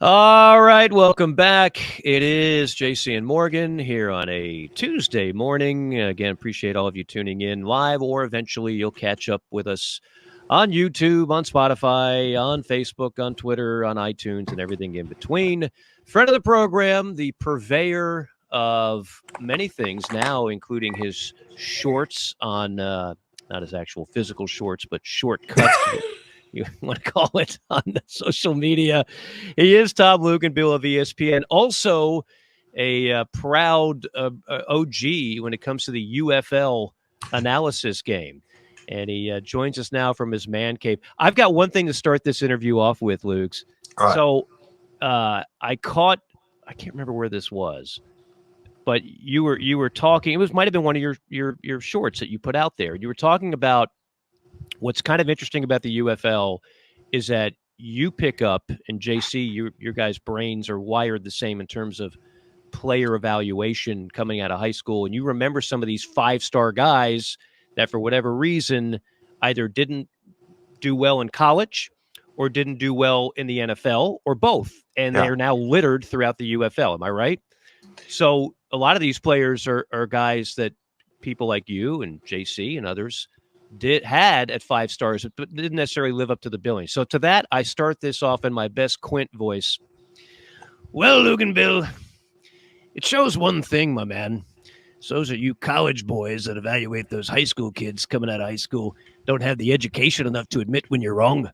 All right, welcome back. It is JC and Morgan here on a Tuesday morning. Again, appreciate all of you tuning in live, or eventually you'll catch up with us on YouTube, on Spotify, on Facebook, on Twitter, on iTunes, and everything in between. Friend of the program, the purveyor of many things now, including his shorts on, not his actual physical shorts, but shortcuts. You want to call it on the social media. He is Tom Luginbill of ESPN. Also, a proud OG when it comes to the UFL analysis game. And he joins us now from his man cave. I've got one thing to start this interview off with, Luke's. Right. So I can't remember where this was, but you were talking. It might have been one of your shorts that you put out there. You were talking about what's kind of interesting about the UFL is that you pick up, and JC, your guys' brains are wired the same in terms of player evaluation coming out of high school. And you remember some of these 5-star guys that, for whatever reason, either didn't do well in college or didn't do well in the NFL or both. And they're now littered throughout the UFL. Am I right? So a lot of these players are guys that people like you and JC and others had at 5 stars, but didn't necessarily live up to the billing. So to that, I start this off in my best Quint voice. Well, Luginbill, it shows one thing, my man. So those are you college boys that evaluate those high school kids coming out of high school don't have the education enough to admit when you're wrong.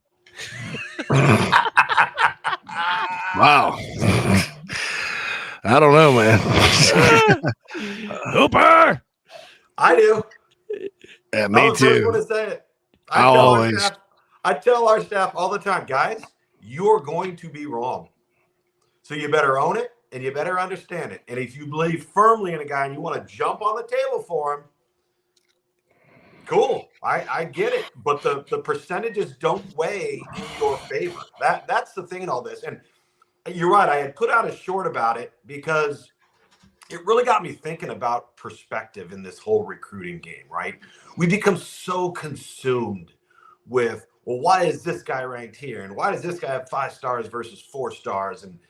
Wow. I don't know, man. Hooper! I do. Yeah, me I'm the first too. one to say it. I tell our staff all the time, guys, you're going to be wrong. So you better own it and you better understand it. And if you believe firmly in a guy and you want to jump on the table for him, cool. I get it. But the percentages don't weigh in your favor. That's the thing in all this. And you're right. I had put out a short about it because it really got me thinking about perspective in this whole recruiting game, right? We become so consumed with, well, why is this guy ranked here? And why does this guy have 5 stars versus 4 stars? And,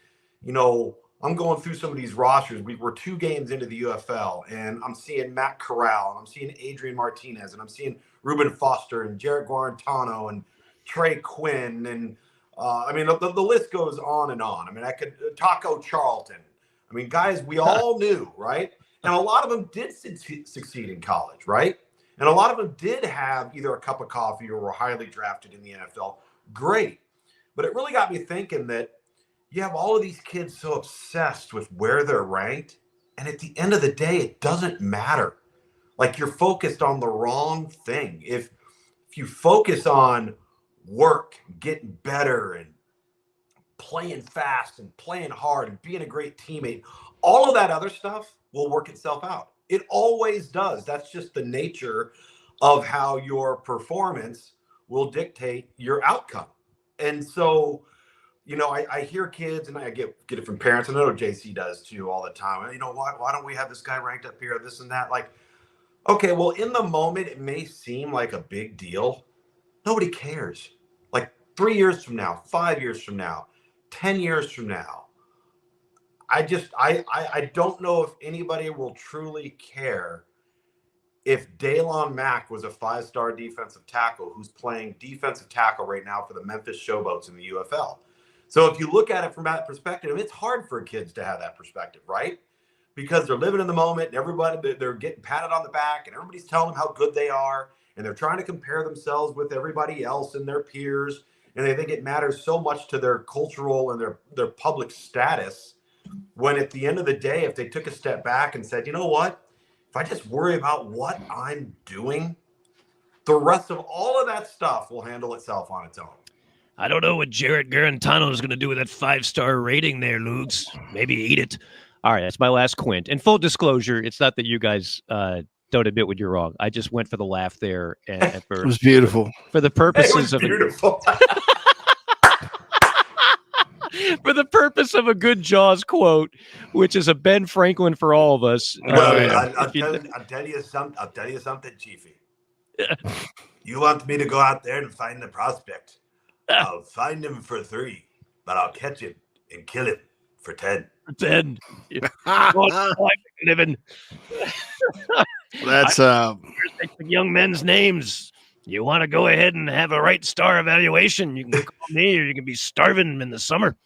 you know, I'm going through some of these rosters. We're 2 games into the UFL, and I'm seeing Matt Corral, and I'm seeing Adrian Martinez, and I'm seeing Reuben Foster and Jarrett Guarantano and Trey Quinn. And, I mean, the list goes on and on. I mean, I could Taco Charlton. I mean, guys, we all knew, right? And a lot of them did succeed in college, right? And a lot of them did have either a cup of coffee or were highly drafted in the NFL. Great. But it really got me thinking that you have all of these kids so obsessed with where they're ranked. And at the end of the day, it doesn't matter. Like, you're focused on the wrong thing. If you focus on work, getting better, and playing fast and playing hard and being a great teammate, all of that other stuff will work itself out. It always does. That's just the nature of how your performance will dictate your outcome. And so, you know, I hear kids, and I get it from parents, and I know JC does too all the time. You know, why don't we have this guy ranked up here, this and that? Like, okay, well, in the moment, it may seem like a big deal. Nobody cares. Like 3 years from now, 5 years from now, 10 years from now, I don't know if anybody will truly care if Daylon Mack was a 5-star defensive tackle who's playing defensive tackle right now for the Memphis Showboats in the UFL. So if you look at it from that perspective, it's hard for kids to have that perspective, right? Because they're living in the moment, and everybody, they're getting patted on the back, and everybody's telling them how good they are, and they're trying to compare themselves with everybody else and their peers, and they think it matters so much to their cultural and their public status, when at the end of the day, if they took a step back and said, you know what, if I just worry about what I'm doing, the rest of all of that stuff will handle itself on its own. I don't know what Jarrett Guarantano is going to do with that 5-star rating there, Lugs. Maybe eat it. All right, that's my last Quint. And full disclosure, it's not that you guys don't admit when you're wrong. I just went for the laugh there. And it was beautiful. For the purposes of beautiful. For the purpose of a good Jaws quote, which is a Ben Franklin for all of us. Well, I'll tell you something, Chiefy. You want me to go out there and find the prospect? I'll find him for 3, but I'll catch him and kill him for 10. 10. Living. That's Young men's names. You want to go ahead and have a right star evaluation? You can call me, or you can be starving in the summer.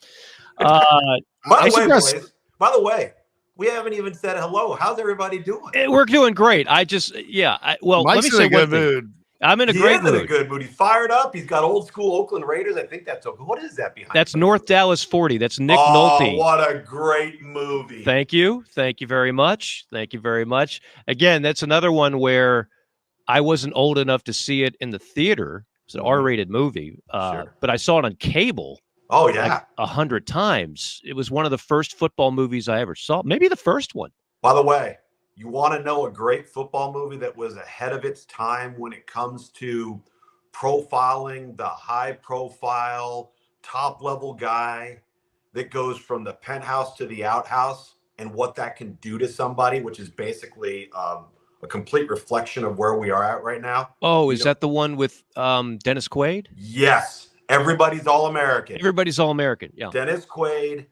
By the way, we haven't even said hello. How's everybody doing? We're doing great. Mike's let me say in a good mood. I'm in a great mood. He is in a good mood. He's fired up. He's got old school Oakland Raiders. I think that's okay. What is that behind? That's North Dallas 40. That's Nick Nolte. What a great movie. Thank you. Thank you very much. Thank you very much. Again, that's another one where I wasn't old enough to see it in the theater. It's an R-rated movie, but I saw it on cable. Oh, yeah. Like 100 times. It was one of the first football movies I ever saw. Maybe the first one. By the way, you want to know a great football movie that was ahead of its time when it comes to profiling the high-profile, top-level guy that goes from the penthouse to the outhouse and what that can do to somebody, which is basically a complete reflection of where we are at right now. Oh, is that the one with Dennis Quaid? Yes. Everybody's All-American. Everybody's All-American, yeah. Dennis Quaid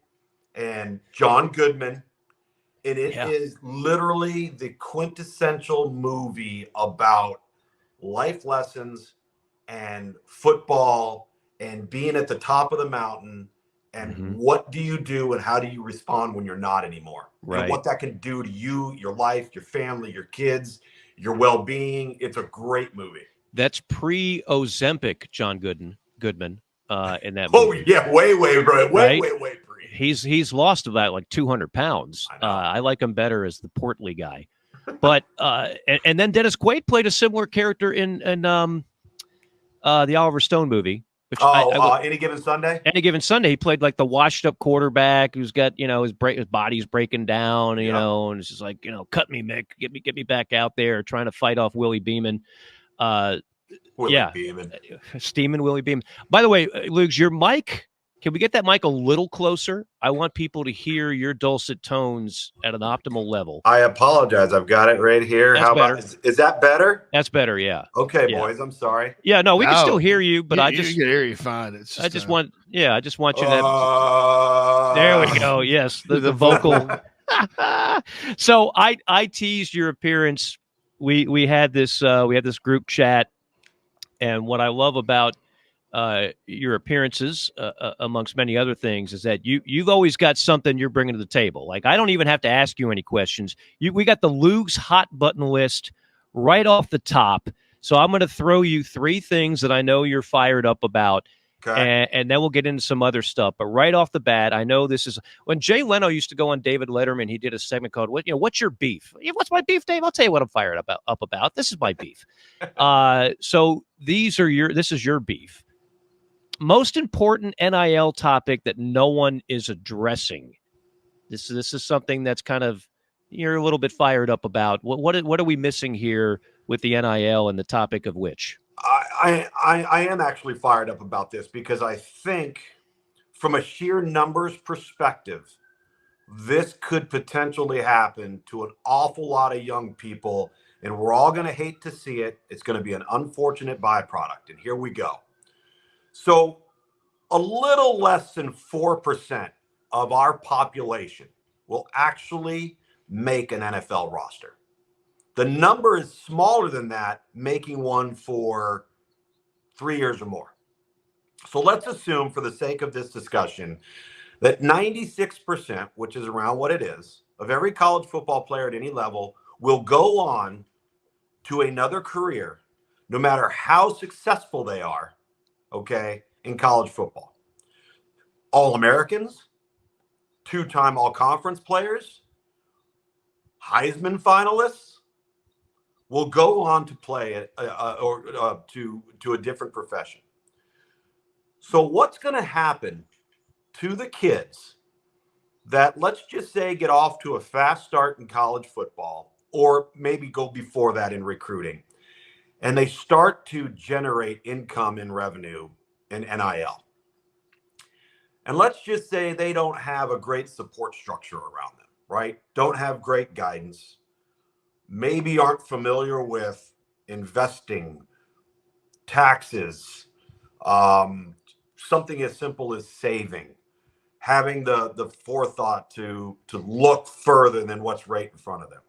and John Goodman. And it is literally the quintessential movie about life lessons and football and being at the top of the mountain and what do you do and how do you respond when you're not anymore? Right. And what that can do to you, your life, your family, your kids, your well-being. It's a great movie. That's pre-Ozempic John Goodman in that movie. Oh, yeah, way pre. He's lost about like 200 pounds. I like him better as the portly guy. But and then Dennis Quaid played a similar character in the Oliver Stone movie. Which Any Given Sunday? Any Given Sunday, he played like the washed-up quarterback who's got, his body's breaking down, and it's just like, cut me, Mick, get me back out there, trying to fight off Willie Beeman. Beeman. Steaming Willie Beeman. By the way, Lugs, your mic, can we get that mic a little closer? I want people to hear your dulcet tones at an optimal level. I apologize. I've got it right here. That's better. Is that better? That's better, yeah. Okay, boys, I'm sorry. Yeah, no, we can still hear you, but I just can hear you fine. I just want you to there we go. Yes, the vocal. So I teased your appearance. We had this group chat, and what I love about your appearances, amongst many other things, is that you've always got something you're bringing to the table. Like, I don't even have to ask you any questions. We got the Lugs hot button list right off the top. So I'm going to throw you 3 things that I know you're fired up about. Okay. And then we'll get into some other stuff. But right off the bat, I know this is when Jay Leno used to go on David Letterman. He did a segment called "What's your beef?" What's my beef, Dave? I'll tell you what I'm fired up about. This is my beef. So this is your beef. Most important NIL topic that no one is addressing. This is something that's kind of you're a little bit fired up about. What are we missing here with the NIL and the topic of which? I am actually fired up about this because I think from a sheer numbers perspective, this could potentially happen to an awful lot of young people, and we're all going to hate to see it. It's going to be an unfortunate byproduct, and here we go. So a little less than 4% of our population will actually make an NFL roster. The number is smaller than that, making one for 3 years or more. So let's assume, for the sake of this discussion, that 96%, which is around what it is, of every college football player at any level will go on to another career, no matter how successful they are, okay, in college football. All-Americans, 2-time all-conference players, Heisman finalists, will go on to play to a different profession. So what's going to happen to the kids that, let's just say, get off to a fast start in college football, or maybe go before that in recruiting, and they start to generate income and revenue in NIL? And let's just say they don't have a great support structure around them, right? Don't have great guidance. Maybe aren't familiar with investing, taxes, something as simple as saving. having the forethought to look further than what's right in front of them.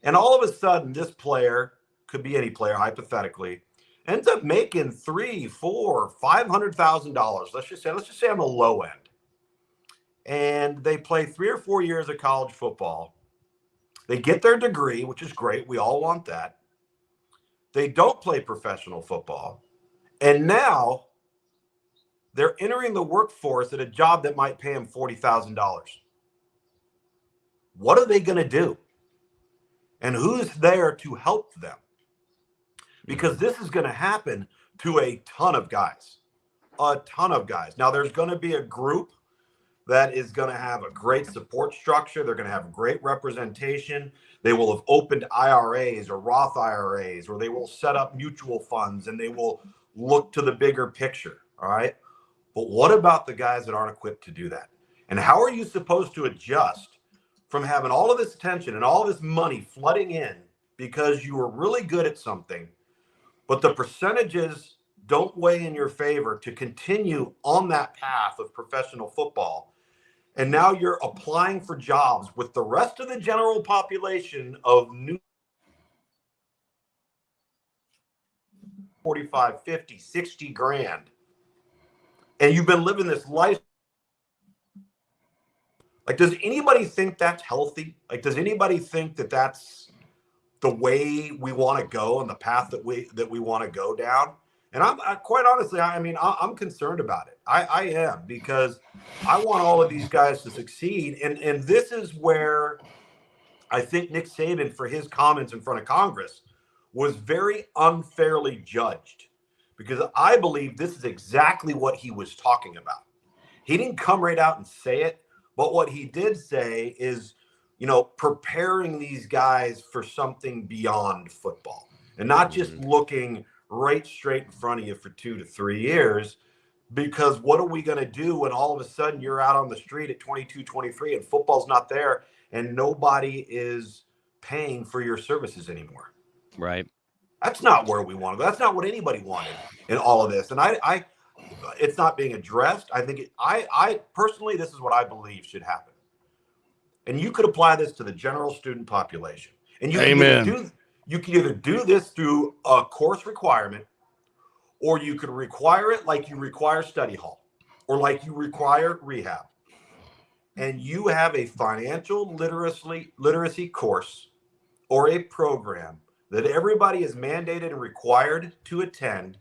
And all of a sudden, this player, could be any player hypothetically, ends up making $300,000, $400,000, $500,000. Let's just say on the low end. And they play 3 or 4 years of college football. They get their degree, which is great. We all want that. They don't play professional football. And now they're entering the workforce at a job that might pay them $40,000. What are they going to do? And who's there to help them? Because this is going to happen to a ton of guys. A ton of guys. Now, there's going to be a group that is going to have a great support structure. They're going to have great representation. They will have opened IRAs or Roth IRAs, or they will set up mutual funds, and they will look to the bigger picture. All right. But what about the guys that aren't equipped to do that? And how are you supposed to adjust from having all of this attention and all this money flooding in because you were really good at something, but the percentages don't weigh in your favor to continue on that path of professional football? And now you're applying for jobs with the rest of the general population of new 45, 50, 60 grand. And you've been living this life. Like, does anybody think that's healthy? Like, does anybody think that that's the way we want to go and the path that we want to go down? And I'm quite honestly, I'm concerned about it. I am, because I want all of these guys to succeed. And this is where I think Nick Saban, for his comments in front of Congress, was very unfairly judged, because I believe this is exactly what he was talking about. He didn't come right out and say it, but what he did say is, preparing these guys for something beyond football, and not just looking right straight in front of you for 2 to 3 years. Because what are we going to do when all of a sudden you're out on the street at 22, 23 and football's not there and nobody is paying for your services anymore? Right. That's not where we want to go. That's not what anybody wanted in all of this. And I it's not being addressed. I think I personally, this is what I believe should happen. And you could apply this to the general student population. And you can either do this through a course requirement, or you could require it like you require study hall, or like you require rehab. And you have a financial literacy course or a program that everybody is mandated and required to attend,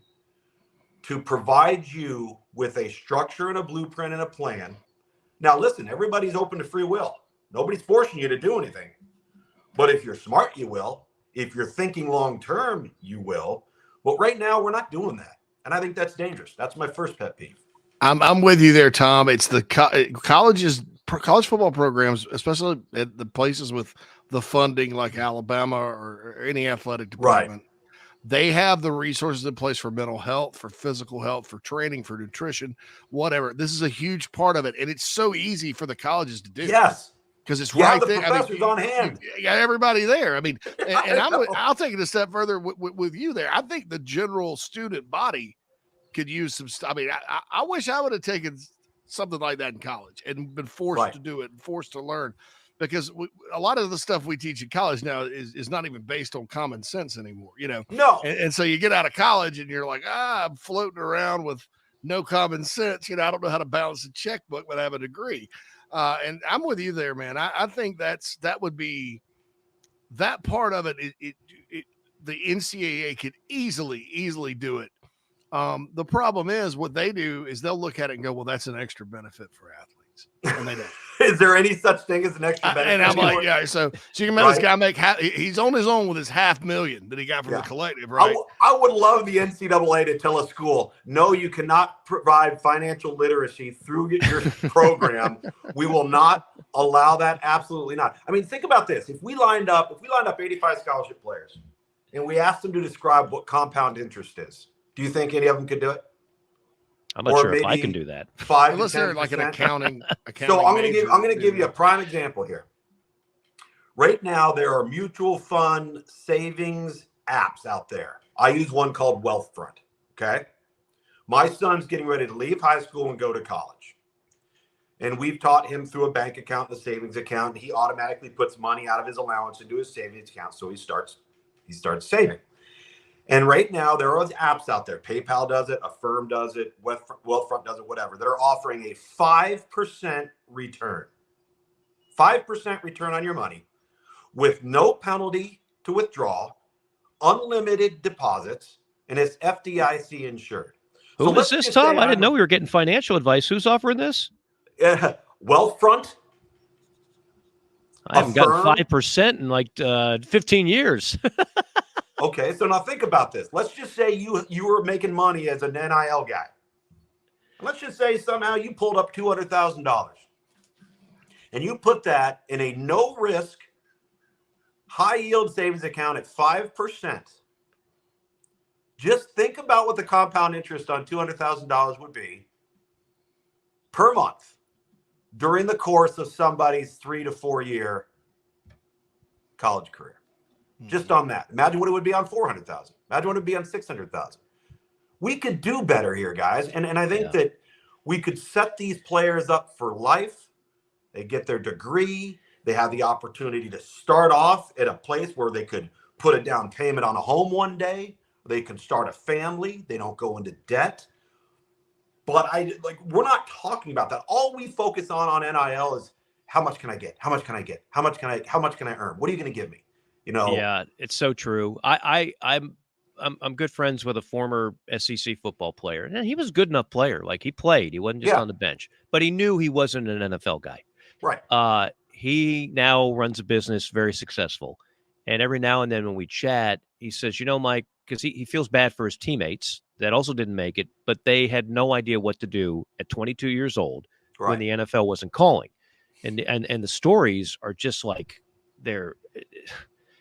to provide you with a structure and a blueprint and a plan. Now, listen, everybody's open to free will. Nobody's forcing you to do anything. But if you're smart, you will. If you're thinking long term, you will. But right now, we're not doing that. And I think that's dangerous. That's my first pet peeve. I'm with you there, Tom. It's the college football programs, especially at the places with the funding like Alabama or any athletic department. Right. They have the resources in place for mental health, for physical health, for training, for nutrition, whatever. This is a huge part of it. And it's so easy for the colleges to do. Yes. Because it's right there. Professors on hand. You got everybody there. And I'll take it a step further with you there. I think the general student body could use some stuff. I wish I would have taken something like that in college and been forced to do it and forced to learn, because a lot of the stuff we teach in college now is not even based on common sense anymore, No. And so you get out of college and you're like, I'm floating around with no common sense. I don't know how to balance a checkbook, but I have a degree. And I'm with you there, man. I think that would be that part of it. The NCAA could easily do it. The problem is what they do is they'll look at it and go, well, that's an extra benefit for athletes. And they don't. Is there any such thing as an extra benefit? And I'm like, yeah. So you can imagine this guy he's on his own with his $500,000 that he got from the collective, right? I would love the NCAA to tell a school, no, you cannot provide financial literacy through your program. We will not allow that. Absolutely not. Think about this. If we lined up 85 scholarship players and we asked them to describe what compound interest is, do you think any of them could do it? I'm not sure if I can do that. 5 unless they're like an accounting. So I'm going to give you a prime example here. Right now, there are mutual fund savings apps out there. I use one called Wealthfront. Okay, my son's getting ready to leave high school and go to college. And we've taught him through a bank account, the savings account. He automatically puts money out of his allowance into his savings account. So he starts saving. And right now, there are apps out there. PayPal does it, Affirm does it, Wealthfront does it, whatever. They're offering a 5% return. 5% return on your money with no penalty to withdraw, unlimited deposits, and it's FDIC insured. Who is this, Tom? I didn't know we were getting financial advice. Who's offering this? Wealthfront. I haven't gotten 5% in like 15 years. Okay, so now think about this. Let's just say you were making money as an NIL guy. Let's just say somehow you pulled up $200,000 and you put that in a no-risk, high-yield savings account at 5%. Just think about what the compound interest on $200,000 would be per month during the course of somebody's 3 to 4 year college career. Just on that. Imagine what it would be on 400,000. Imagine what it would be on 600,000. We could do better here, guys. And I think that we could set these players up for life. They get their degree. They have the opportunity to start off at a place where they could put a down payment on a home one day. They can start a family. They don't go into debt. But we're not talking about that. All we focus on NIL is how much can I get? How much can I get? How much can I earn? What are you going to give me? Yeah, it's so true. I'm good friends with a former SEC football player, and he was a good enough player. Like, he played, he wasn't just on the bench, but he knew he wasn't an NFL guy. Right. He now runs a business, very successful, and every now and then when we chat, he says, Mike, because he feels bad for his teammates that also didn't make it, but they had no idea what to do at 22 years old when the NFL wasn't calling, and the stories are just like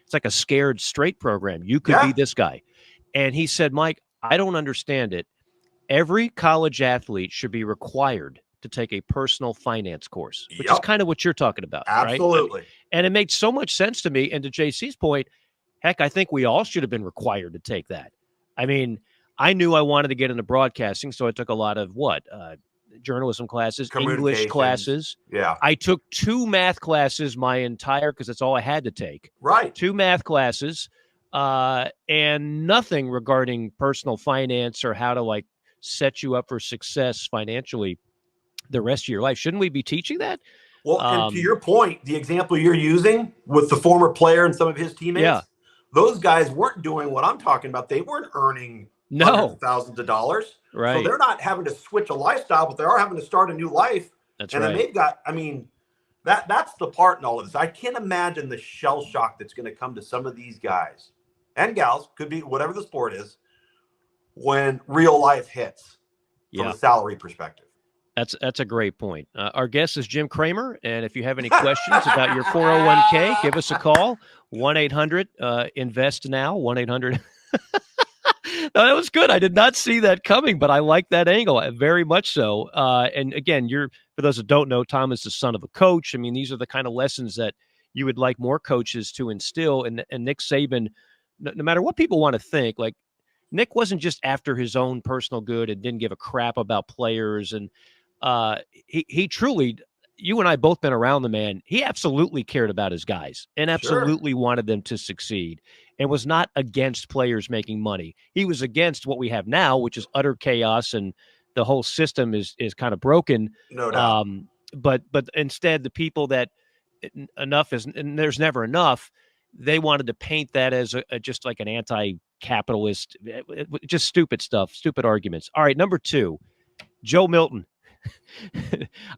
it's like a scared straight program. You could be this guy. And he said, Mike, I don't understand it. Every college athlete should be required to take a personal finance course, which is kind of what you're talking about. Absolutely. Right? And it made so much sense to me. And to JC's point, heck, I think we all should have been required to take that. I mean, I knew I wanted to get into broadcasting, so I took a lot of journalism classes, English classes. Yeah. I took 2 math classes because that's all I had to take. Right. 2 math classes, and nothing regarding personal finance or how to set you up for success financially the rest of your life. Shouldn't we be teaching that? Well, and to your point, the example you're using with the former player and some of his teammates, those guys weren't doing what I'm talking about. They weren't earning hundreds of thousands of dollars. Right. So they're not having to switch a lifestyle, but they are having to start a new life. That's and right. then they've got, that's the part in all of this. I can't imagine the shell shock that's going to come to some of these guys and gals, could be whatever the sport is, when real life hits from a salary perspective. That's a great point. Our guest is Jim Cramer, and if you have any questions about your 401k, give us a call, 1-800-INVEST-NOW, 1-800. No, that was good. I did not see that coming, but I like that angle very much so. And again, for those that don't know, Tom is the son of a coach. I mean, these are the kind of lessons that you would like more coaches to instill. And Nick Saban, no matter what people want to think, Nick wasn't just after his own personal good and didn't give a crap about players. And he truly, you and I both been around the man. He absolutely cared about his guys and absolutely wanted them to succeed and was not against players making money. He was against what we have now, which is utter chaos, and the whole system is kind of broken. No doubt. But instead, the people that enough is, and there's never enough, they wanted to paint that as just like an anti-capitalist, just stupid stuff, stupid arguments. All right, number 2, Joe Milton.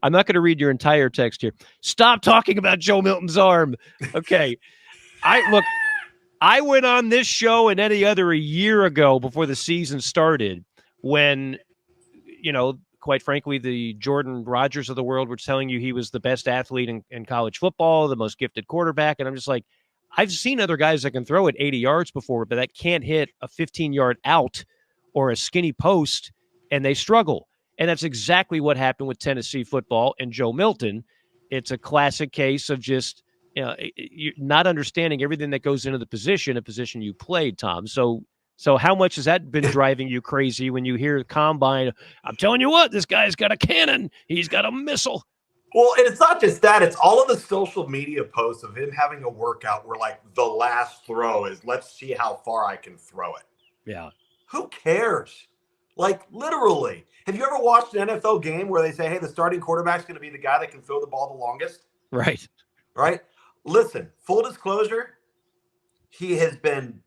I'm not going to read your entire text here. Stop talking about Joe Milton's arm. Okay. I went on this show and any other a year ago before the season started when, quite frankly, the Jordan Rodgers of the world were telling you he was the best athlete in college football, the most gifted quarterback. And I'm just like, I've seen other guys that can throw it 80 yards before, but that can't hit a 15-yard out or a skinny post, and they struggle. And that's exactly what happened with Tennessee football and Joe Milton. It's a classic case of just you're not understanding everything that goes into the position, a position you played, Tom. So how much has that been driving you crazy when you hear combine? I'm telling you what, this guy's got a cannon. He's got a missile. Well, and it's not just that. It's all of the social media posts of him having a workout where, like, the last throw is, let's see how far I can throw it. Yeah. Who cares? Like, literally. Have you ever watched an NFL game where they say, hey, the starting quarterback's going to be the guy that can throw the ball the longest? Right. Right? Listen, full disclosure, he has been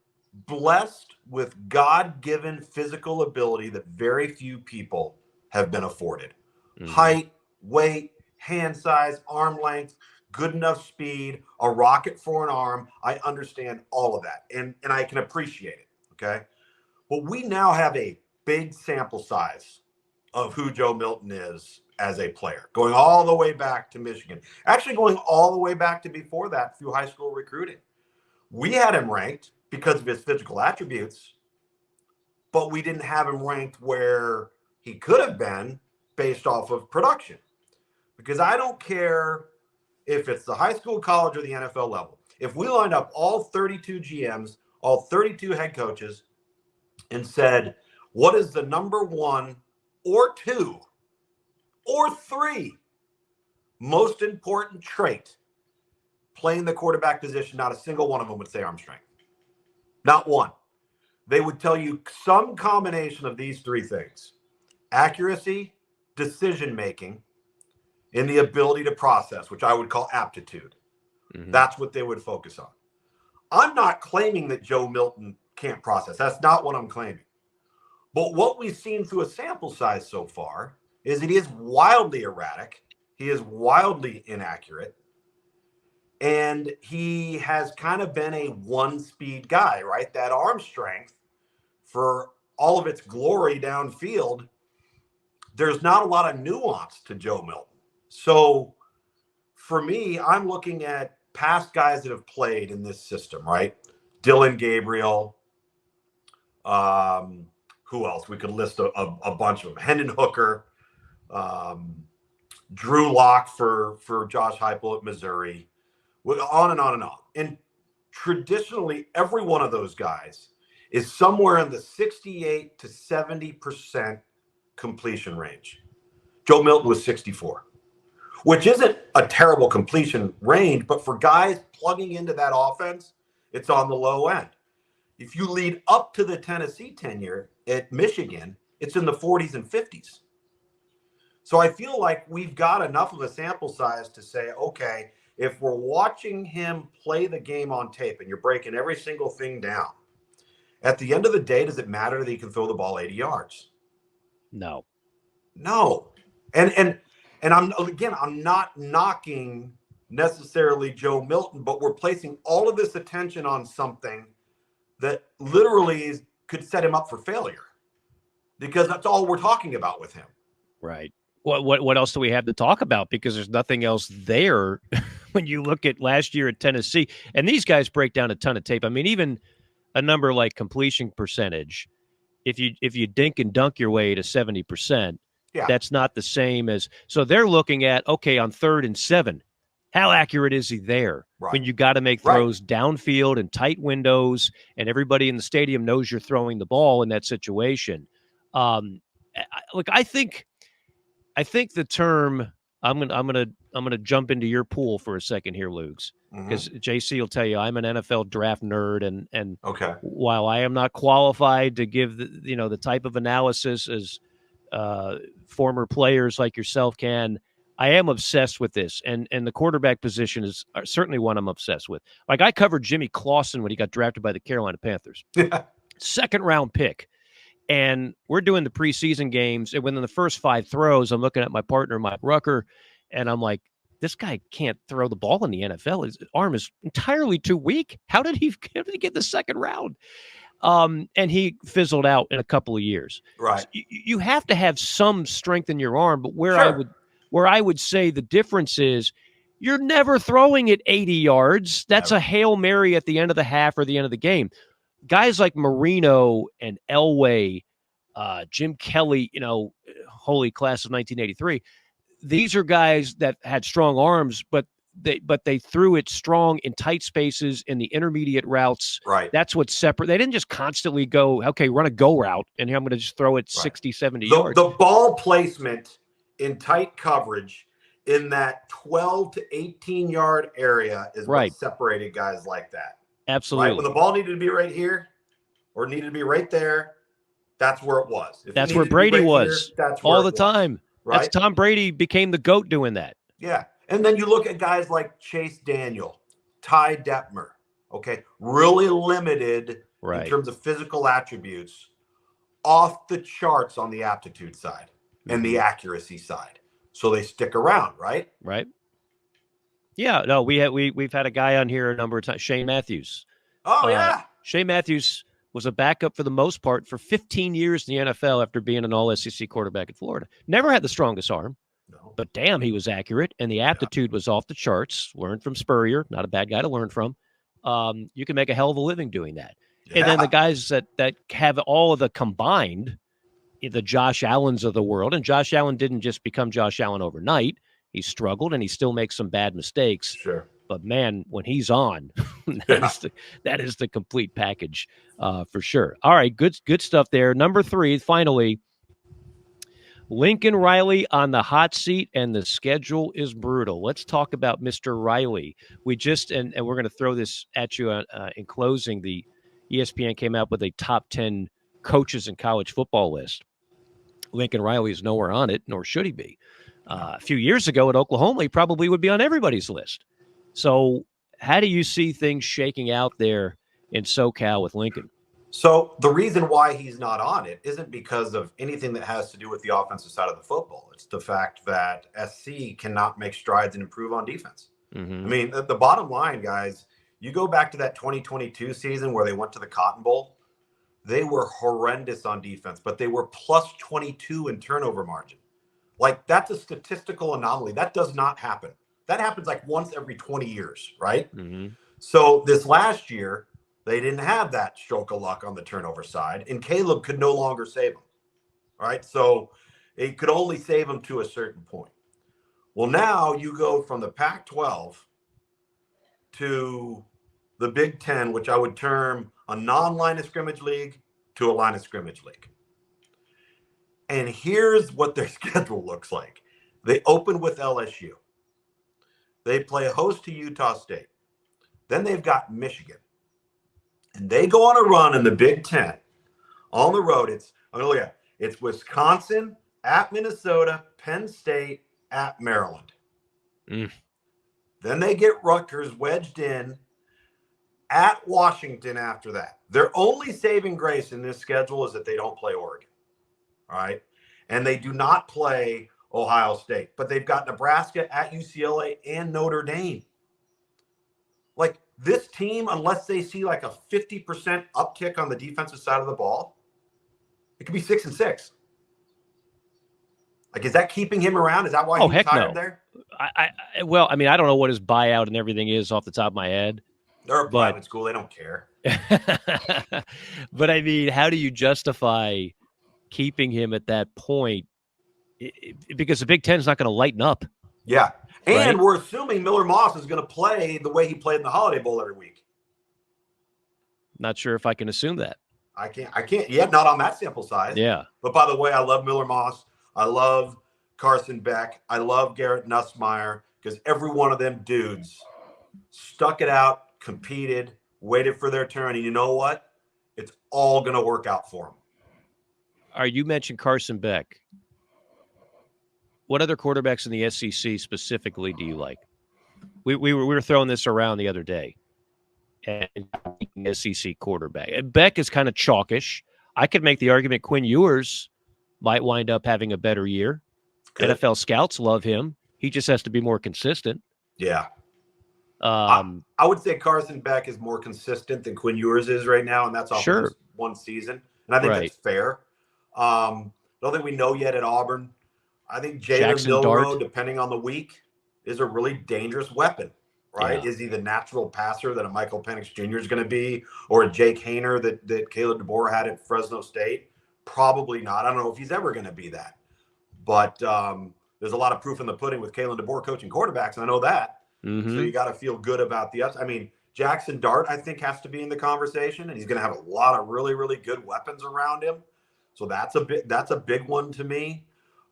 blessed with God-given physical ability that very few people have been afforded. Mm-hmm. Height, weight, hand size, arm length, good enough speed, a rocket for an arm. I understand all of that, and I can appreciate it, okay? But we now have a big sample size of who Joe Milton is as a player, going all the way back to Michigan, actually going all the way back to before that through high school recruiting. We had him ranked because of his physical attributes, but we didn't have him ranked where he could have been based off of production. Because I don't care if it's the high school, college, or the NFL level. If we lined up all 32 GMs, all 32 head coaches, and said, what is the number one or two or three most important trait playing the quarterback position, not a single one of them would say arm strength. Not one. They would tell you some combination of these three things: accuracy, decision-making, and the ability to process, which I would call aptitude. Mm-hmm. That's what they would focus on. I'm not claiming that Joe Milton can't process. That's not what I'm claiming. But what we've seen through a sample size so far is it is wildly erratic. He is wildly inaccurate. And he has kind of been a one-speed guy, right? That arm strength, for all of its glory downfield, there's not a lot of nuance to Joe Milton. So for me, I'm looking at past guys that have played in this system, right? Dylan Gabriel. Who else? We could list a bunch of them. Hendon Hooker. Drew Lock for Josh Heupel at Missouri. On and on and on. And traditionally, every one of those guys is somewhere in the 68 to 70% completion range. Joe Milton was 64, which isn't a terrible completion range, but for guys plugging into that offense, it's on the low end. If you lead up to the Tennessee tenure at Michigan, it's in the 40s and 50s. So I feel like we've got enough of a sample size to say, okay, if we're watching him play the game on tape and you're breaking every single thing down, at the end of the day, does it matter that he can throw the ball 80 yards? No. And I'm not knocking necessarily Joe Milton, but we're placing all of this attention on something that literally could set him up for failure, because that's all we're talking about with him. Right. What else do we have to talk about? Because there's nothing else there when you look at last year at Tennessee. And these guys break down a ton of tape. I mean, even a number like completion percentage, if you dink and dunk your way to 70%, that's not the same as – so they're looking at, okay, on 3rd and 7, how accurate is he there? Right. When you got to make throws downfield and tight windows, and everybody in the stadium knows you're throwing the ball in that situation. Look, I think the term I'm gonna jump into your pool for a second here, Lugs, because JC will tell you I'm an NFL draft nerd, and while I am not qualified to give the type of analysis as former players like yourself can, I am obsessed with this, and the quarterback position is certainly one I'm obsessed with. Like, I covered Jimmy Clausen when he got drafted by the Carolina Panthers, 2nd round pick. And we're doing the preseason games, and within the first 5 throws, I'm looking at my partner, Mike Rucker, and I'm like, this guy can't throw the ball in the NFL. His arm is entirely too weak. How did he get the 2nd round? And he fizzled out in a couple of years. Right. So you have to have some strength in your arm, but where I would say the difference is, you're never throwing it 80 yards. That's a Hail Mary at the end of the half or the end of the game. Guys like Marino and Elway, Jim Kelly, holy class of 1983. These are guys that had strong arms, but they threw it strong in tight spaces in the intermediate routes. Right. That's what's separate. They didn't just constantly go, okay, run a go route, and I'm going to just throw it 60, 70 yards. The ball placement in tight coverage in that 12 to 18 yard area is Right. what separated guys like that. Absolutely. Right? When the ball needed to be right here or needed to be right there, that's where it was. If That's it where needed to be Brady right was. here, that's where all it the was, time. Right? That's Tom Brady became the GOAT doing that. Yeah. And then you look at guys like Chase Daniel, Ty Detmer, okay, really limited in terms of physical attributes, off the charts on the aptitude side and the accuracy side. So they stick around, right? Right. Yeah. No, we've had a guy on here a number of times, Shane Matthews. Oh, yeah. Shane Matthews was a backup for the most part for 15 years in the NFL after being an all-SEC quarterback at Florida. Never had the strongest arm, but damn, he was accurate, and the aptitude was off the charts. Learned from Spurrier, not a bad guy to learn from. You can make a hell of a living doing that. And then the guys that have all of the combined, the Josh Allens of the world, and Josh Allen didn't just become Josh Allen overnight. He struggled, and he still makes some bad mistakes. Sure. But man, when he's on, that is the complete package for sure. All right, good stuff there. Number 3, finally, Lincoln Riley on the hot seat, and the schedule is brutal. Let's talk about Mr. Riley. We just and we're going to throw this at you in closing. The ESPN came out with a top 10 coaches in college football list. Lincoln Riley is nowhere on it, nor should he be. A few years ago at Oklahoma, he probably would be on everybody's list. So how do you see things shaking out there in SoCal with Lincoln? So the reason why he's not on it isn't because of anything that has to do with the offensive side of the football. It's the fact that SC cannot make strides and improve on defense. Mm-hmm. I mean, the bottom line, guys, you go back to that 2022 season where they went to the Cotton Bowl. They were horrendous on defense, but they were plus 22 in turnover margin. Like, that's a statistical anomaly. That does not happen. That happens like once every 20 years, right? Mm-hmm. So this last year, they didn't have that stroke of luck on the turnover side, and Caleb could no longer save them, right? So it could only save them to a certain point. Well, now you go from the Pac-12 to the Big Ten, which I would term a non-line of scrimmage league to a line of scrimmage league. And here's what their schedule looks like. They open with LSU. They play host to Utah State. Then they've got Michigan. And they go on a run in the Big Ten. On the road, it's Wisconsin, at Minnesota, Penn State, at Maryland. Then they get Rutgers wedged in at Washington after that. Their only saving grace in this schedule is that they don't play Oregon. All right. And they do not play Ohio State, but they've got Nebraska, at UCLA, and Notre Dame. Like, this team, unless they see like a 50% uptick on the defensive side of the ball, it could be 6-6. Like, is that keeping him around? Is that why he's tired there? Well, I mean, I don't know what his buyout and everything is off the top of my head. They're a private school. They don't care. But I mean, how do you justify keeping him at that point? Because the Big Ten is not going to lighten up. Yeah. And we're assuming Miller Moss is going to play the way he played in the Holiday Bowl every week. Not sure if I can assume that. I can't yet, not on that sample size. Yeah. But by the way, I love Miller Moss. I love Carson Beck. I love Garrett Nussmeier, because every one of them dudes stuck it out, competed, waited for their turn. And you know what? It's all going to work out for them. All right, you mentioned Carson Beck. What other quarterbacks in the SEC specifically do you like? We were throwing this around the other day. And SEC quarterback. And Beck is kind of chalkish. I could make the argument Quinn Ewers might wind up having a better year. Good. NFL scouts love him. He just has to be more consistent. Yeah. I would say Carson Beck is more consistent than Quinn Ewers is right now, and that's off of one season. And I think that's fair. I don't think we know yet at Auburn. I think Jalen Milroe, depending on the week, is a really dangerous weapon, right? Yeah. Is he the natural passer that a Michael Penix Jr. is going to be, or a Jake Haener that Caleb DeBoer had at Fresno State? Probably not. I don't know if he's ever going to be that. But there's a lot of proof in the pudding with Caleb DeBoer coaching quarterbacks, and I know that. Mm-hmm. So you got to feel good about the – I mean, Jackson Dart, I think, has to be in the conversation, and he's going to have a lot of really, really good weapons around him. So that's a big one to me.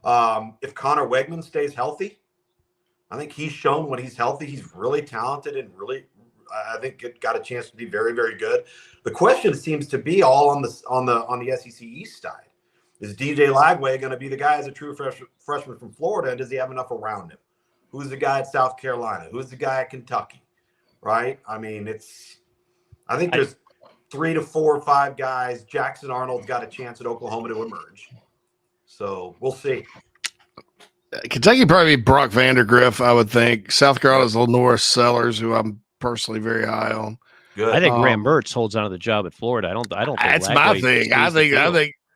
If Connor Wegman stays healthy, I think he's shown when he's healthy, he's really talented and really, I think, got a chance to be very, very good. The question seems to be all on the SEC East side. Is DJ Lagway going to be the guy as a true freshman from Florida, and does he have enough around him? Who's the guy at South Carolina? Who's the guy at Kentucky? Right? I mean, I think there's 3 to 4 or 5 guys. Jackson Arnold's got a chance at Oklahoma to emerge. So we'll see. Kentucky probably Brock Vandergriff, I would think. South Carolina's Lenora Sellers, who I'm personally very high on. Good. I think Graham Mertz holds on to the job at Florida. I don't think that's my thing. I think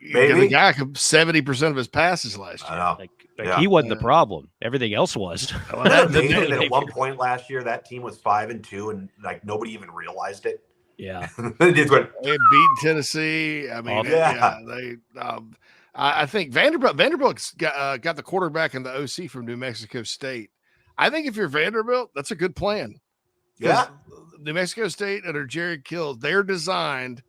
the guy could 70% of his passes last year. I know. He wasn't the problem. Everything else was. Well, that at one point last year, that team was 5-2, and like nobody even realized it. Yeah, they just went. They beat Tennessee. I mean, they. I think Vanderbilt's got the quarterback and the OC from New Mexico State. I think if you're Vanderbilt, that's a good plan. Yeah, New Mexico State under Jared Kill, they're designed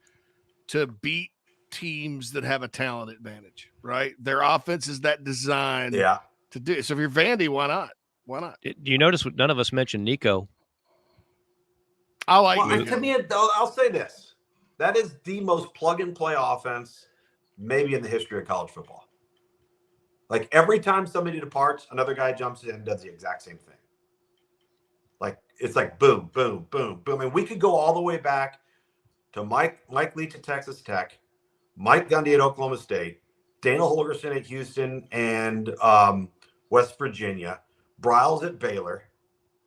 to beat teams that have a talent advantage, right? Their offense is that designed to do it. So if you're Vandy, why not? Why not? Do you notice none of us mentioned Nico? I like to me, I'll say this. That is the most plug-and-play offense maybe in the history of college football. Like every time somebody departs, another guy jumps in and does the exact same thing. Like it's like boom, boom, boom, boom. And we could go all the way back to Mike Leach at Texas Tech, Mike Gundy at Oklahoma State, Dana Holgerson at Houston and West Virginia, Bryles at Baylor.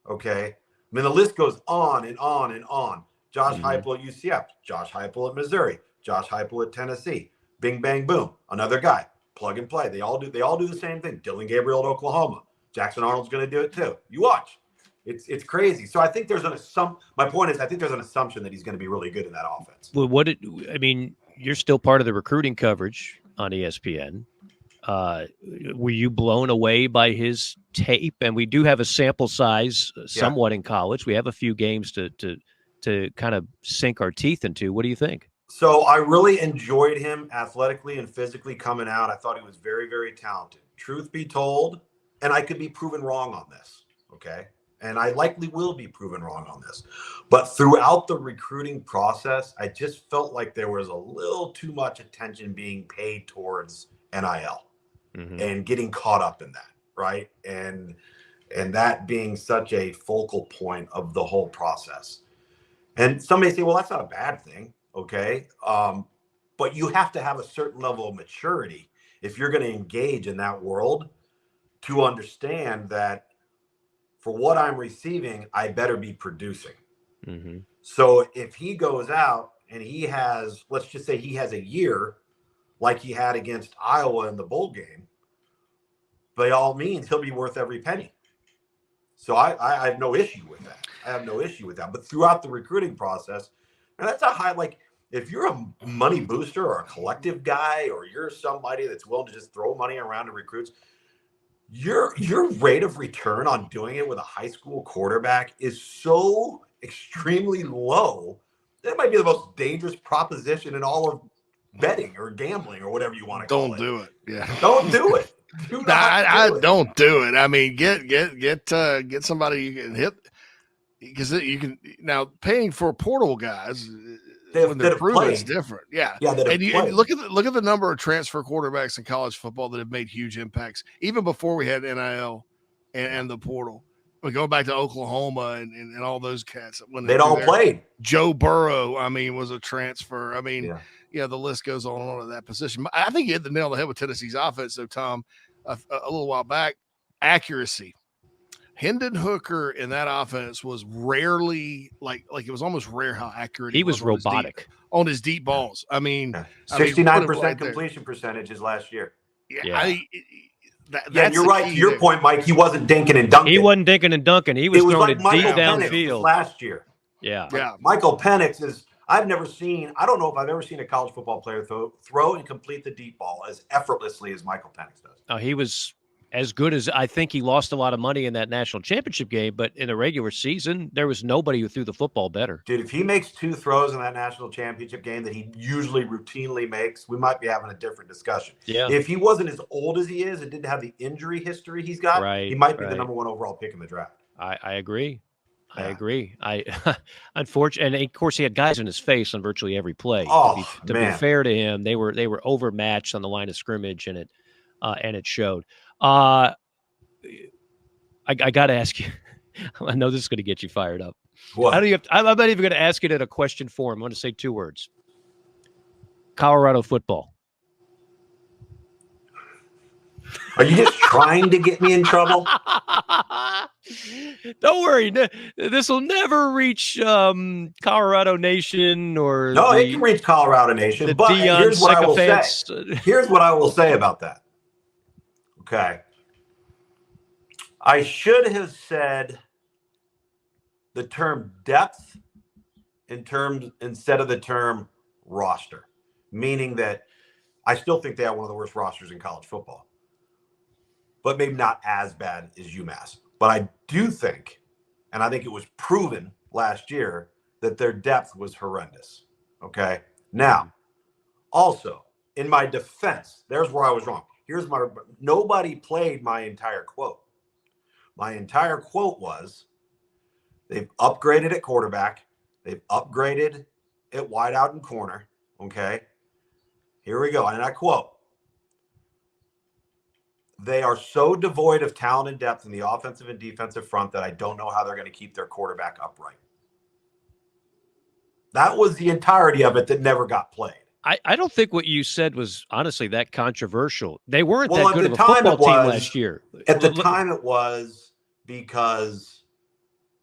Okay. I mean, the list goes on and on and on. Josh Heupel at UCF, Josh Heupel at Missouri, Josh Heupel at Tennessee. Bing, bang, boom. Another guy. Plug and play. They all do the same thing. Dylan Gabriel at Oklahoma. Jackson Arnold's going to do it too. You watch. It's crazy. So I think there's an assumption. My point is, I think there's an assumption that he's going to be really good in that offense. Well, you're still part of the recruiting coverage on ESPN. Were you blown away by his tape? And we do have a sample size somewhat in college. We have a few games to kind of sink our teeth into. What do you think? So I really enjoyed him athletically and physically coming out. I thought he was very, very talented. Truth be told, and I could be proven wrong on this, okay? And I likely will be proven wrong on this. But throughout the recruiting process, I just felt like there was a little too much attention being paid towards NIL and getting caught up in that, right? And that being such a focal point of the whole process. And somebody say, well, that's not a bad thing. Okay. But you have to have a certain level of maturity if you're going to engage in that world to understand that for what I'm receiving, I better be producing. So if he goes out and he has, let's just say he has a year like he had against Iowa in the bowl game, by all means, he'll be worth every penny. So I have no issue with that. But throughout the recruiting process, and that's a high, like, if you're a money booster or a collective guy, or you're somebody that's willing to just throw money around to recruits, your rate of return on doing it with a high school quarterback is so extremely low that it might be the most dangerous proposition in all of betting or gambling or whatever you want to call it. Don't do it. Yeah. Don't do it. Don't do it. I mean, get somebody you can hit, because you can now paying for portal guys when they're proven is different. Yeah. And look at the number of transfer quarterbacks in college football that have made huge impacts, even before we had NIL and the portal. We go back to Oklahoma and all those cats when they'd all played. Joe Burrow, I mean, was a transfer. I mean, the list goes on and on at that position. I think you hit the nail on the head with Tennessee's offense, though, Tom, a little while back. Accuracy. Hendon Hooker in that offense was rarely like it was almost rare how accurate he was robotic on his deep balls. I mean, 69% completion percentages last year. That's you're right. To your point, Mike, he wasn't dinking and dunking. He wasn't dinking and dunking. He was throwing it deep downfield last year. Yeah. Michael Penix is. I don't know if I've ever seen a college football player throw and complete the deep ball as effortlessly as Michael Penix does. He was as good as I think he lost a lot of money in that national championship game, but in the regular season, there was nobody who threw the football better. Dude, if he makes 2 throws in that national championship game that he usually routinely makes, we might be having a different discussion. Yeah. If he wasn't as old as he is and didn't have the injury history he's got, he might be the number 1 overall pick in the draft. I agree. Yeah. I agree. Unfortunately, and of course, he had guys in his face on virtually every play. Oh, to be fair to him, they were overmatched on the line of scrimmage, and it showed. I got to ask you. I know this is going to get you fired up. What? I'm not even going to ask it in a question form. I'm going to say 2 words. Colorado football. Are you just trying to get me in trouble? Don't worry. This will never reach Colorado Nation or no, it can reach Colorado Nation. But here's what I will say. Here's what I will say about that. Okay. I should have said the term depth instead of the term roster, meaning that I still think they have one of the worst rosters in college football, but maybe not as bad as UMass. But I do think, and I think it was proven last year, that their depth was horrendous. Okay. Now, also, in my defense, there's where I was wrong. Nobody played my entire quote. My entire quote was, they've upgraded at quarterback. They've upgraded at wideout and corner. Okay. Here we go. And I quote, they are so devoid of talent and depth in the offensive and defensive front that I don't know how they're going to keep their quarterback upright. That was the entirety of it that never got played. I don't think what you said was honestly that controversial. They weren't that good of a football team last year. At the time it was because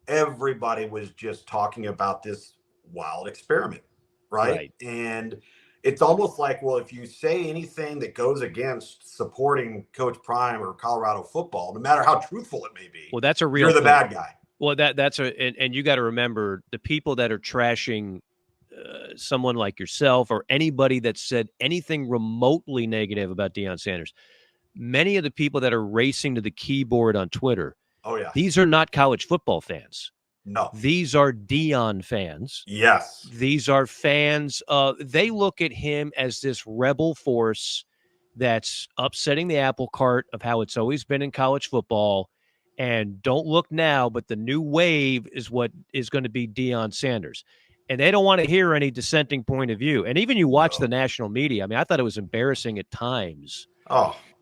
everybody was just talking about this wild experiment, right? And it's almost like, well, if you say anything that goes against supporting Coach Prime or Colorado football, no matter how truthful it may be, well, that's a real you're the bad guy. Well, and you got to remember the people that are trashing someone like yourself or anybody that said anything remotely negative about Deion Sanders. Many of the people that are racing to the keyboard on Twitter, these are not college football fans. No. These are Deion fans. Yes. These are fans. They look at him as this rebel force that's upsetting the apple cart of how it's always been in college football. And don't look now, but the new wave is what is going to be Deion Sanders. And they don't want to hear any dissenting point of view. And even you watch the national media. I mean, I thought it was embarrassing at times.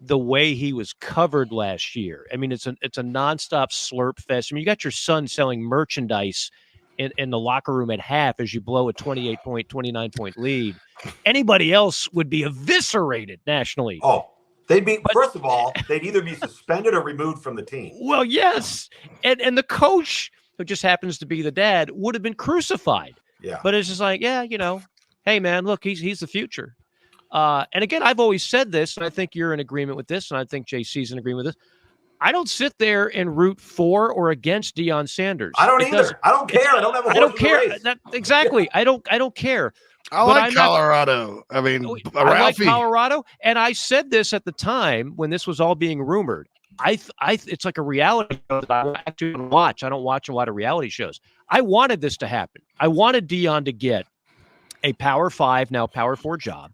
The way he was covered last year. I mean, it's a nonstop slurp fest. I mean, you got your son selling merchandise in the locker room at half as you blow a 28-point, 29-point lead. Anybody else would be eviscerated nationally. They'd be, first of all, they'd either be suspended or removed from the team. Well, yes. And the coach, who just happens to be the dad, would have been crucified. Yeah. But it's just like, hey, man, look, he's the future. And again, I've always said this, and I think you're in agreement with this, and I think JC's in agreement with this. I don't sit there and root for or against Deion Sanders. I don't either. I don't care. I don't have a horse I don't care. in the race. Exactly. I don't care. I like Colorado. I mean, I like Colorado, and I said this at the time when this was all being rumored. It's like a reality show that I actually watch. I don't watch a lot of reality shows. I wanted this to happen. I wanted Deion to get a Power 5, now Power 4 job,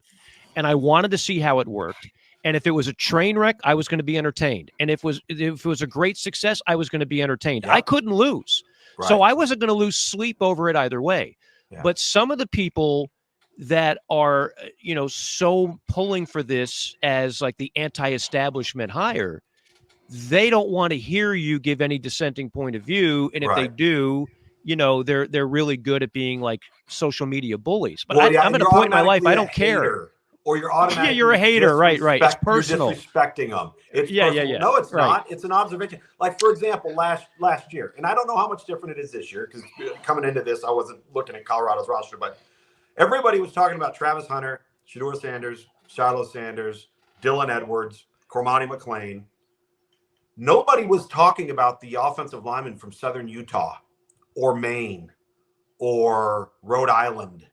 and I wanted to see how it worked. And if it was a train wreck, I was going to be entertained. And if it was a great success, I was going to be entertained. Yep. I couldn't lose. Right. So I wasn't going to lose sleep over it either way. Yeah. But some of the people that are, so pulling for this as like the anti-establishment hire, they don't want to hear you give any dissenting point of view. And if they do, they're really good at being like social media bullies. But I'm at a point in my life, I don't care. Or you're automatically you're a hater, right? It's personal. You're disrespecting them. It's personal. No, it's not. It's an observation. Like, for example, last year, and I don't know how much different it is this year because coming into this, I wasn't looking at Colorado's roster, but everybody was talking about Travis Hunter, Shedeur Sanders, Shiloh Sanders, Dylan Edwards, Cormani McClain. Nobody was talking about the offensive lineman from Southern Utah or Maine or Rhode Island.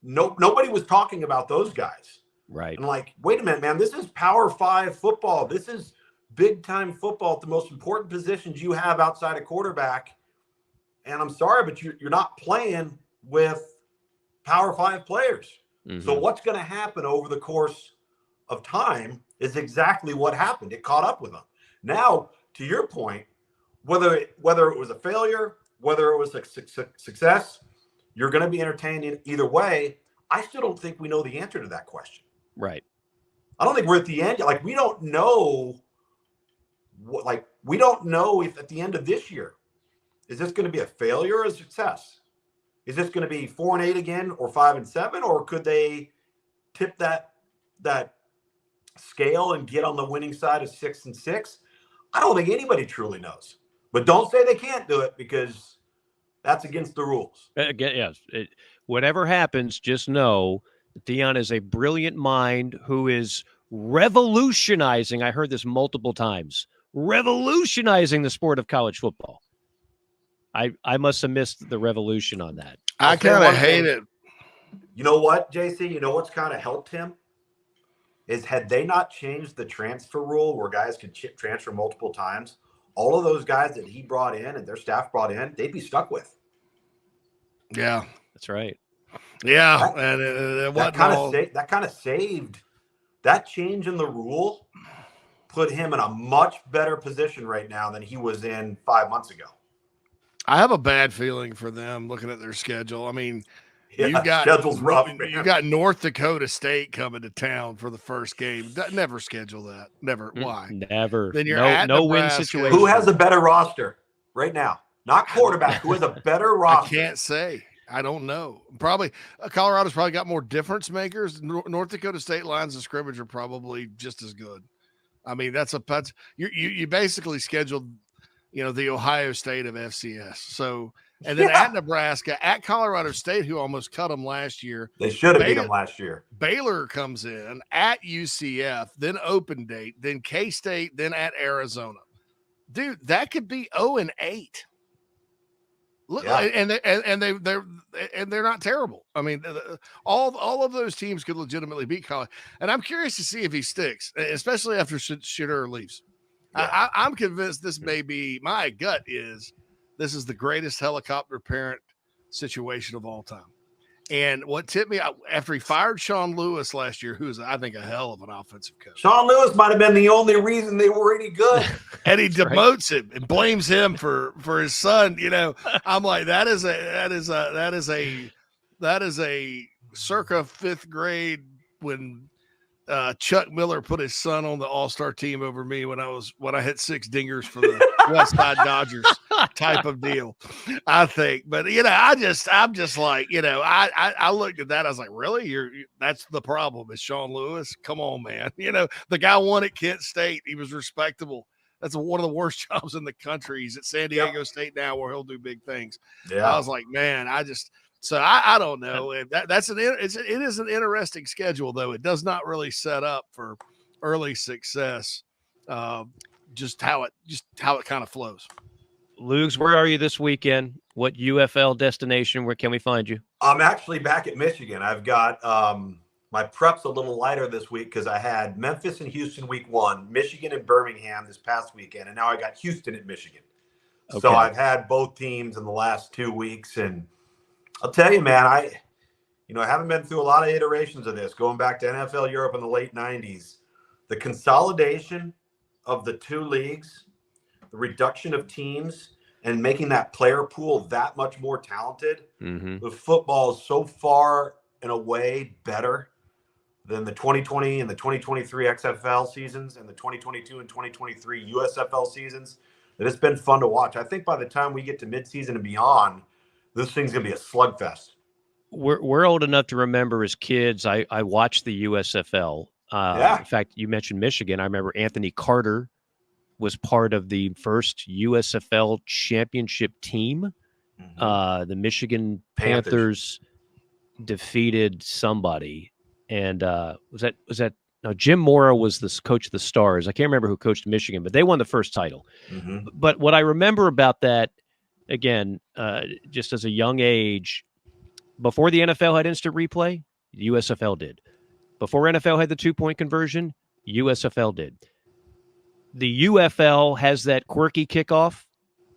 Nobody was talking about those guys. Right. And like, wait a minute, man, this is Power 5 football. This is big-time football at the most important positions you have outside of quarterback. And I'm sorry, but you're not playing with Power 5 players. Mm-hmm. So what's going to happen over the course of time is exactly what happened. It caught up with them. Now, to your point, whether it was a failure, whether it was a success, you're going to be entertained either way. I still don't think we know the answer to that question. Right. I don't think we're at the end. Like, we don't know we don't know if at the end of this year, is this going to be a failure or a success? Is this going to be 4-8 again, or 5-7, or could they tip that scale and get on the winning side of 6-6? I don't think anybody truly knows. But don't say they can't do it, because that's against the rules. Again, yes. Whatever happens, just know Deion is a brilliant mind who is revolutionizing. I heard this multiple times. Revolutionizing the sport of college football. I must have missed the revolution on that. I kind of hate it. You know what, JC? You know what's kind of helped him? Is had they not changed the transfer rule where guys could transfer multiple times, all of those guys that he brought in and their staff brought in, they'd be stuck with. Yeah. That's right. Yeah. That kind of saved that change in the rule, put him in a much better position right now than he was in 5 months ago. I have a bad feeling for them looking at their schedule. I mean, schedule's rough. You got North Dakota State coming to town for the first game. Never schedule that. Never. Why? Never. Then you're at no win situation. Who has a better roster right now? Not quarterback. Who has a better roster? I can't say. I don't know. Probably Colorado's probably got more difference makers. North Dakota State lines of scrimmage are probably just as good. I mean, you basically scheduled, the Ohio State of FCS. So, and then at Nebraska, at Colorado State, who almost cut them last year. They should have beat them last year. Baylor comes in at UCF, then open date, then K-State, then at Arizona. Dude, that could be 0-8. Look, yeah. and they're not terrible. I mean, all of those teams could legitimately beat college. And I'm curious to see if he sticks, especially after Shedeur leaves. Yeah. I'm convinced this may be, my gut is, this is the greatest helicopter parent situation of all time. And what tipped me after he fired Sean Lewis last year, who's, I think, a hell of an offensive coach. Sean Lewis might have been the only reason they were any good. And he demotes him and blames him for his son. I'm like, that is a circa fifth grade when Chuck Miller put his son on the all-star team over me when I hit 6 dingers for the West Side Dodgers type of deal, I think. But, I'm just like, I looked at that. I was like, really? That's the problem is Sean Lewis? Come on, man. The guy won at Kent State. He was respectable. That's one of the worst jobs in the country. He's at San Diego State now where he'll do big things. Yeah. I was like, man, so I don't know. It is an interesting schedule, though. It does not really set up for early success. Just how it kind of flows. Lugs, where are you this weekend? What UFL destination? Where can we find you? I'm actually back at Michigan. I've got my prep's a little lighter this week because I had Memphis and Houston week 1, Michigan and Birmingham this past weekend, and now I got Houston at Michigan. Okay. So I've had both teams in the last 2 weeks, and I'll tell you, man, I haven't been through a lot of iterations of this, going back to NFL Europe in the late 90s. The consolidation of the 2 leagues, the reduction of teams, and making that player pool that much more talented. Mm-hmm. The football is so far and away better than the 2020 and the 2023 XFL seasons and the 2022 and 2023 USFL seasons that it's been fun to watch. I think by the time we get to midseason and beyond, this thing's going to be a slugfest. We're old enough to remember as kids, I watched the USFL. In fact, you mentioned Michigan. I remember Anthony Carter was part of the first USFL championship team. Mm-hmm. The Michigan Panthers defeated somebody. And was that Jim Mora was the coach of the Stars. I can't remember who coached Michigan, but they won the first title. Mm-hmm. But what I remember about that, again, just as a young age, before the NFL had instant replay, USFL did. Before NFL had the 2-point conversion, USFL did. the UFL has that quirky kickoff.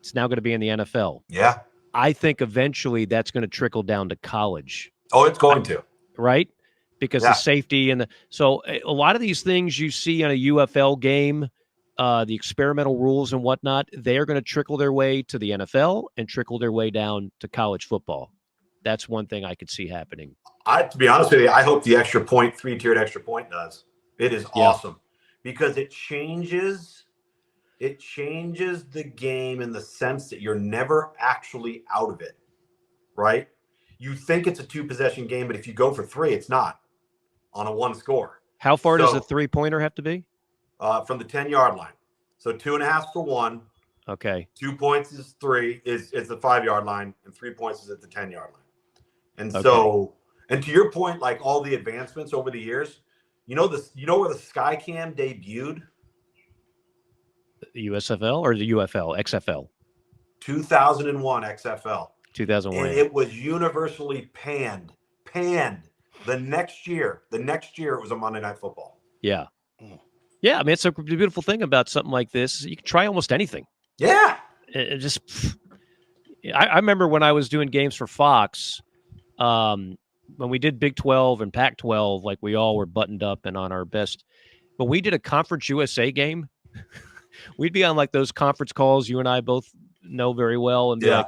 It's now going to be in the NFL. Yeah. I think eventually that's going to trickle down to college. Oh, it's going to. Right? Because the safety and so a lot of these things you see on a UFL game, the experimental rules and whatnot, they are going to trickle their way to the NFL and trickle their way down to college football. That's one thing I could see happening. To be honest with you, I hope the extra point, 3-tiered extra point does. It is awesome because it changes the game in the sense that you're never actually out of it, right? You think it's a 2-possession game, but if you go for 3, it's not on a 1 score. How far does a 3-pointer have to be? From the 10-yard line. So 2.5 for 1. Okay. 2 points is 3 is the 5-yard line, and 3 points is at the 10-yard line. And so, and to your point, like all the advancements over the years, you know where the Sky Cam debuted? The USFL or the UFL, XFL? 2001 XFL. 2001. And it was universally panned. The next year it was a Monday Night Football. Yeah. Yeah, I mean, it's a beautiful thing about something like this. You can try almost anything. Yeah. I remember when I was doing games for Fox, when we did Big 12 and Pac 12, like we all were buttoned up and on our best. But we did a Conference USA game. We'd be on like those conference calls you and I both know very well and be like,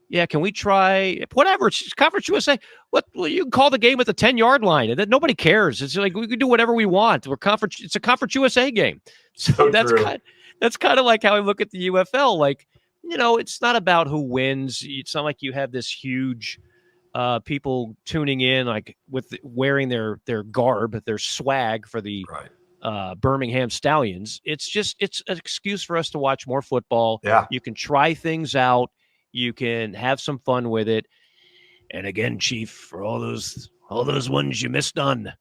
yeah, can we try whatever? It's Conference USA. Well, you can call the game at the 10-yard line, and then nobody cares. It's like we can do whatever we want. It's a Conference USA game. So that's kind of like how I look at the UFL. Like, it's not about who wins. It's not like you have this huge people tuning in, like with wearing their garb, their swag for the Birmingham Stallions. It's an excuse for us to watch more football. Yeah, you can try things out. You can have some fun with it. And again, Chief, for all those ones you missed on,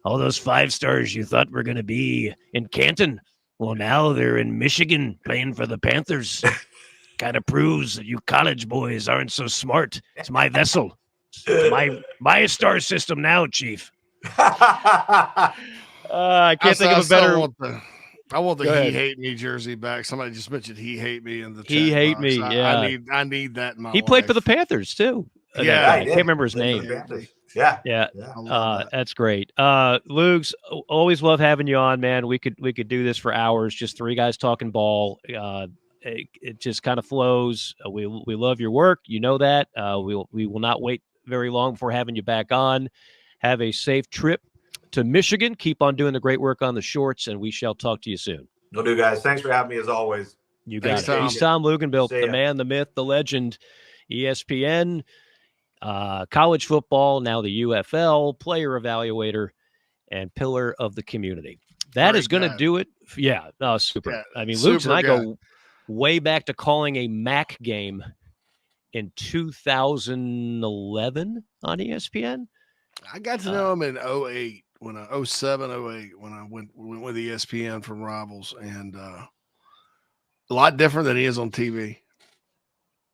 all those 5 stars you thought were going to be in Canton, well, now they're in Michigan playing for the Panthers. Kind of proves that you college boys aren't so smart. It's my vessel. It's my star system now, Chief. I can't think of a better. I want the He Hate Me jersey back. Somebody just mentioned He Hate Me in the chat He Hate box. Me. Yeah, I need that in my He played for the Panthers too. Yeah, I can't remember his name. Yeah. That's great. Lugs, always love having you on, man. We could do this for hours. Just 3 guys talking ball. It just kind of flows. We love your work. You know that. We will not wait very long before having you back on. Have a safe trip to Michigan. Keep on doing the great work on the shorts, and we shall talk to you soon. Will do, guys. Thanks for having me as always. You got it. He's Tom Luginbill, the man, the myth, the legend, ESPN, college football, now the UFL, player evaluator, and pillar of the community. That is going to do it. Yeah. Oh, super. Yeah, I mean, Luke and I go way back to calling a MAC game in 2011 on ESPN. I got to know him in 08. 07, 08, when I went with ESPN from Rivals, and a lot different than he is on TV.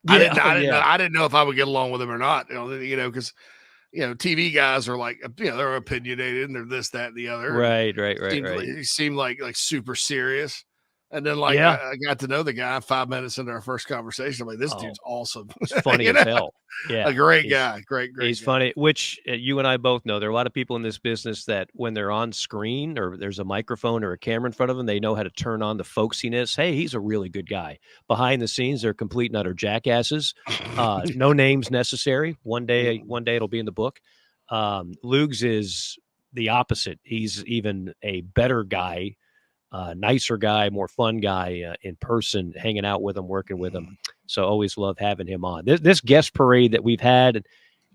I didn't know if I would get along with him or not, because TV guys are like, they're opinionated and they're this, that, and the other. Right. He seemed like super serious. And then I got to know the guy 5 minutes into our first conversation. I'm like, this dude's awesome. He's funny as hell. Yeah. A great guy. Great He's guy. funny, which you and I both know. There are a lot of people in this business that when they're on screen or there's a microphone or a camera in front of them, they know how to turn on the folksiness. Hey, he's a really good guy. Behind the scenes, they're complete and utter jackasses. No names necessary. One day it'll be in the book. Lugs is the opposite. He's even a better guy. Nicer guy, more fun guy in person, hanging out with him, working with him. So always love having him on. This guest parade that we've had,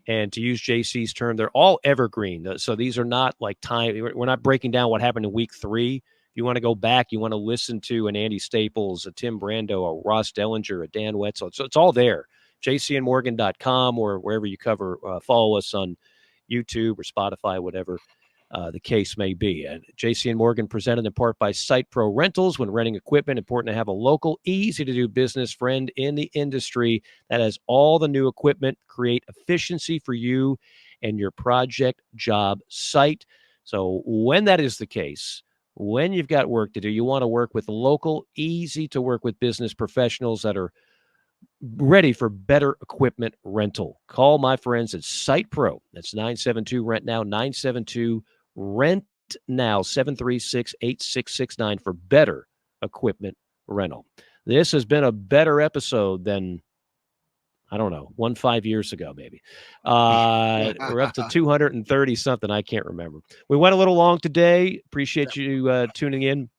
and to use JC's term, they're all evergreen. So these are not like time. We're not breaking down what happened in week 3. If you want to go back, you want to listen to an Andy Staples, a Tim Brando, a Ross Dellinger, a Dan Wetzel. So it's all there. jcandmorgan.com or wherever you cover. Follow us on YouTube or Spotify, whatever the case may be. And JC and Morgan, presented in part by Site Pro Rentals. When renting equipment, important to have a local, easy-to-do business friend in the industry that has all the new equipment, create efficiency for you and your project job site. So when that is the case, when you've got work to do, you want to work with local, easy to work with business professionals that are ready for better equipment rental. Call my friends at Site Pro. That's 972 Rent Now, 972 Rent Now, 736-8669 for better equipment rental. This has been a better episode than, I don't know, 5 years ago, maybe. We're up to 230 something. I can't remember. We went a little long today. Appreciate you tuning in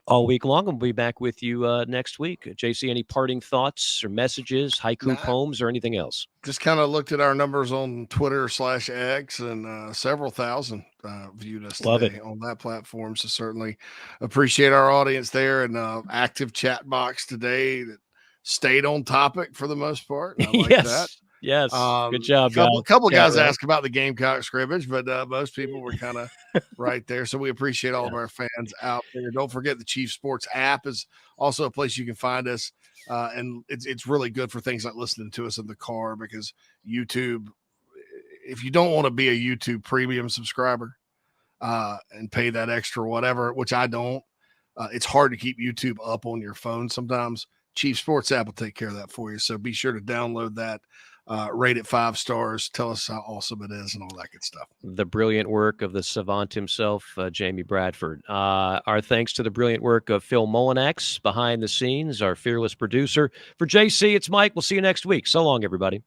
all week long. We'll be back with you next week. JC, any parting thoughts or messages, haiku poems, or anything else? Just kind of looked at our numbers on Twitter/X, and several thousand viewed us today on that platform. So certainly appreciate our audience there, and active chat box today that stayed on topic for the most part. I like that. Yes. Good job, guys. A couple guys asked about the Gamecock scrimmage, but most people were kind of right there. So we appreciate all of our fans out there. Don't forget the Chief Sports app is also a place you can find us. And it's really good for things like listening to us in the car, because YouTube, if you don't want to be a YouTube premium subscriber and pay that extra whatever, which I don't, it's hard to keep YouTube up on your phone sometimes. Chief Sports app will take care of that for you. So be sure to download that. Rate it 5 stars. Tell us how awesome it is and all that good stuff. The brilliant work of the savant himself, Jamie Bradford. Our thanks to the brilliant work of Phil Molinax behind the scenes, our fearless producer. For JC, it's Mike. We'll see you next week. So long, everybody.